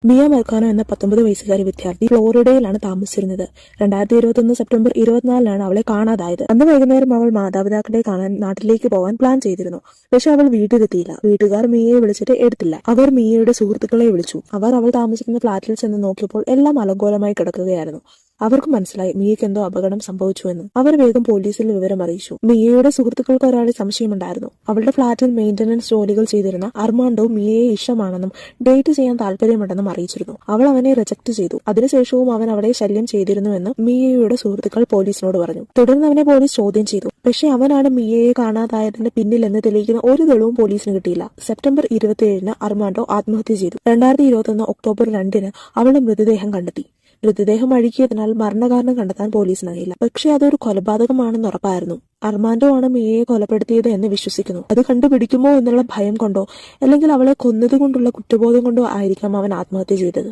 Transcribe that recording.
മിയ മെർക്കാനോ എന്ന 19 വയസ്സുകാരി വിദ്യാർത്ഥി ഫ്ലോറിഡയിലാണ് താമസിച്ചിരുന്നത്. 2021 സെപ്റ്റംബർ 24-നാണ് അവളെ കാണാതായത്. അന്ന് വൈകുന്നേരം അവൾ മാതാപിതാക്കളെ കാണാൻ നാട്ടിലേക്ക് പോകാൻ പ്ലാൻ ചെയ്തിരുന്നു. പക്ഷെ അവൾ വീട്ടിലെത്തിയില്ല. വീട്ടുകാർ മിയയെ വിളിച്ചിട്ട് എടുത്തില്ല. അവർ മിയയുടെ സുഹൃത്തുക്കളെ വിളിച്ചു. അവൾ താമസിക്കുന്ന ഫ്ളാറ്റിൽ ചെന്ന് നോക്കിയപ്പോൾ എല്ലാം അലങ്കോലമായി കിടക്കുകയായിരുന്നു. അവർക്ക് മനസ്സിലായി മിയയ്ക്ക് എന്തോ അപകടം സംഭവിച്ചുവെന്ന്. അവർ വേഗം പോലീസിൽ വിവരം അറിയിച്ചു. മിയയുടെ സുഹൃത്തുക്കൾക്ക് ഒരാളെ സംശയമുണ്ടായിരുന്നു. അവളുടെ ഫ്ളാറ്റിൽ മെയിന്റനൻസ് ജോലികൾ ചെയ്തിരുന്ന അർമാൻഡോ മിയയെ ഇഷ്ടമാണെന്നും ഡേറ്റ് ചെയ്യാൻ താല്പര്യമുണ്ടെന്നും അറിയിച്ചിരുന്നു. അവൾ അവനെ റിജക്ട് ചെയ്തു. അതിനുശേഷവും അവൻ അവളെ ശല്യം ചെയ്തിരുന്നുവെന്നും മിയയുടെ സുഹൃത്തുക്കൾ പോലീസിനോട് പറഞ്ഞു. തുടർന്ന് അവനെ പോലീസ് ചോദ്യം ചെയ്തു. പക്ഷേ അവനാണ് മിയയെ കാണാതായതിന് പിന്നിലെന്ന് തെളിയിക്കുന്ന ഒരു തെളിവും പോലീസിന് കിട്ടിയില്ല. സെപ്റ്റംബർ 27-ന് അർമാൻഡോ ആത്മഹത്യ ചെയ്തു. 2021 ഒക്ടോബർ 2-ന് അവളുടെ മൃതദേഹം കണ്ടെത്തി. മൃതദേഹം അഴുകിയതിനാൽ മരണകാരണം കണ്ടെത്താൻ പോലീസിനായില്ല. പക്ഷേ അതൊരു കൊലപാതകമാണെന്ന് ഉറപ്പായിരുന്നു. അർമാൻഡോ ആണ് മിയയെ കൊലപ്പെടുത്തിയത് എന്ന് വിശ്വസിക്കുന്നു. അത് കണ്ടുപിടിക്കുമോ എന്നുള്ള ഭയം കൊണ്ടോ അല്ലെങ്കിൽ അവളെ കൊന്നതുകൊണ്ടുള്ള കുറ്റബോധം കൊണ്ടോ ആയിരിക്കാം അവൻ ആത്മഹത്യ ചെയ്തത്.